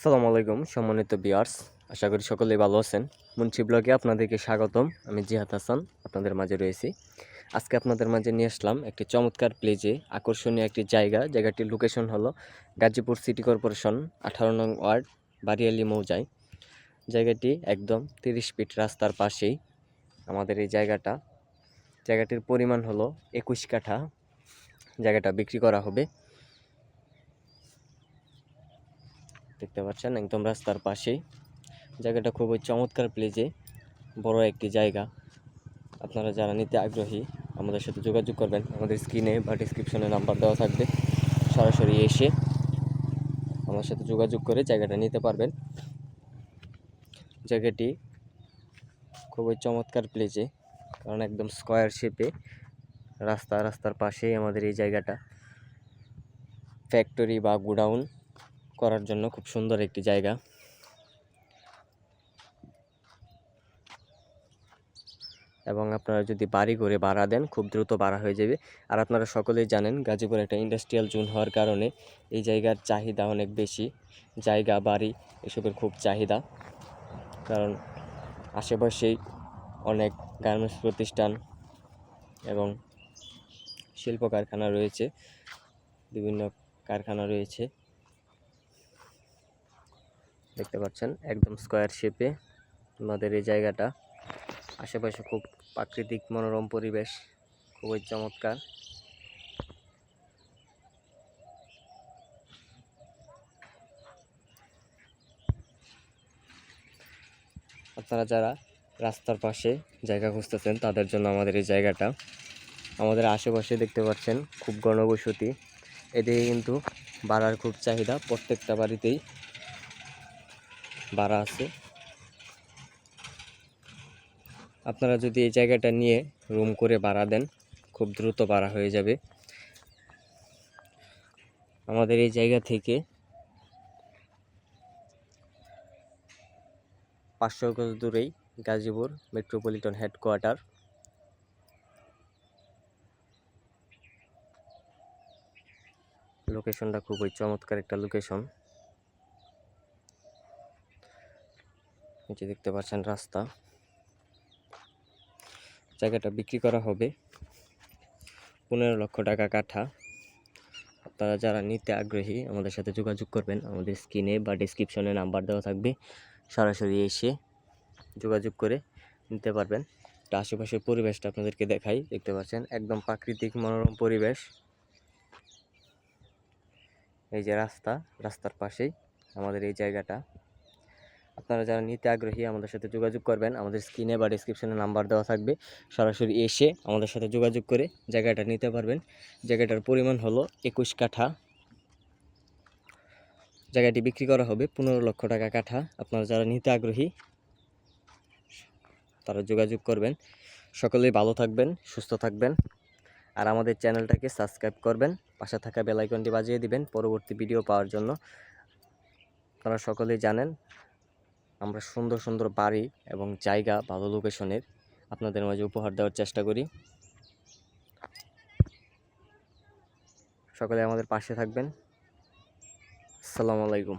আসসালামু আলাইকুম সম্মানিত ভিউয়ার্স, আশা করি সকলেই ভালো আছেন। মুন্সি ব্লগে আপনাদেরকে স্বাগতম। আমি জিহাদ হাসান আপনাদের মাঝে রয়েছি। আজকে আপনাদের মাঝে নিয়ে আসলাম একটি চমৎকার প্লেজে আকর্ষণীয় একটি জায়গাটির লোকেশন হলো গাজীপুর সিটি কর্পোরেশন 18 নং ওয়ার্ড বারিয়ালি মৌজায়। জায়গাটি একদম 30 ফিট রাস্তার পাশেই আমাদের এই জায়গাটির পরিমাণ হলো 21 কাঠা। জায়গাটা বিক্রি করা হবে। দেখতে পাচ্ছেন একদম রাস্তার পাশেই জায়গাটা খুবই চমৎকার প্লেজে বড় একটি জায়গা। আপনারা যারা নিতে আগ্রহী আমাদের সাথে যোগাযোগ করবেন। আমাদের স্ক্রিনে বা ডিসক্রিপশনে নাম্বার দেওয়া থাকবে, সরাসরি এসে আমার সাথে যোগাযোগ করে জায়গাটা নিতে পারবেন। জায়গাটি খুবই চমৎকার প্লেজে, কারণ একদম স্কয়ার শেপে রাস্তার পাশেই আমাদের এই জায়গাটা। ফ্যাক্টরি বা গোডাউন করার জন্য খুব সুন্দর একটি জায়গা। এবং আপনারা যদি বাড়ি করে ভাড়া দেন খুব দ্রুত ভাড়া হয়ে যাবে। আর আপনারা সকলেই জানেন গাজীপুর একটা ইন্ডাস্ট্রিয়াল জোন হওয়ার কারণে এই জায়গার চাহিদা অনেক বেশি। জায়গা বাড়ি এসবের খুব চাহিদা, কারণ আশেপাশেই অনেক গার্মেন্টস প্রতিষ্ঠান এবং শিল্প কারখানা রয়েছে, বিভিন্ন কারখানা রয়েছে। দেখতে পাচ্ছেন একদম স্কয়ার শেপে আমাদের এই জায়গাটা। আশেপাশে খুব প্রাকৃতিক মনোরম পরিবেশ, খুবই চমৎকার। আপনারা যারা রাস্তার পাশে জায়গা খুঁজতেছেন তাদের জন্য আমাদের এই জায়গাটা। আমাদের আশেপাশে দেখতে পাচ্ছেন খুব ঘনবসতি, এদিকে কিন্তু ভাড়ার খুব চাহিদা, প্রত্যেকটা বাড়িতেই ভাড়া আছে। আপনারা যদি এই জায়গাটা নিয়ে রুম করে ভাড়া দেন খুব দ্রুত ভাড়া হয়ে যাবে। আমাদের এই জায়গা থেকে 500 গজ দূরেই গাজীপুর মেট্রোপলিটন হেডকোয়ার্টার। লোকেশনটা খুবই চমৎকার একটা লোকেশন। এই যে দেখতে পাচ্ছেন রাস্তা। জায়গাটা বিক্রি করা হবে 15 লক্ষ টাকা কাঠা। আপনারা যারা নিতে আগ্রহী আমাদের সাথে যোগাযোগ করবেন। আমাদের স্ক্রিনে বা ডেসক্রিপশনে নাম্বার দেওয়া থাকবে, সরাসরি এসে যোগাযোগ করে নিতে পারবেন। আশেপাশের পরিবেশটা আপনাদেরকে দেখাই। দেখতে পাচ্ছেন একদম প্রাকৃতিক মনোরম পরিবেশ। এই যে রাস্তার পাশেই আমাদের এই জায়গাটা। আপনারা যারা নিতে আগ্রহী আমাদের সাথে যোগাযোগ করবেন। আমাদের স্ক্রিনে বা ডিসক্রিপশনে নাম্বার দেওয়া থাকবে, সরাসরি এসে আমাদের সাথে যোগাযোগ করে জায়গাটা নিতে পারবেন। জায়গাটার পরিমাণ হলো 21 কাঠা। জায়গাটি বিক্রি করা হবে 15 লক্ষ টাকা কাঠা। আপনারা যারা নিতে আগ্রহী তারা যোগাযোগ করবেন। সকলেই ভালো থাকবেন, সুস্থ থাকবেন। আর আমাদের চ্যানেলটাকে সাবস্ক্রাইব করবেন, পাশে থাকা বেল আইকনটি বাজিয়ে দিবেন পরবর্তী ভিডিও পাওয়ার জন্য। আপনারা সকলেই জানেন আমরা সুন্দর সুন্দর বাড়ি এবং জায়গা ভালো লোকেশনের আপনাদের মাঝে উপহার দেওয়ার চেষ্টা করি। সকলে আমাদের পাশে থাকবেন। আসসালামু আলাইকুম।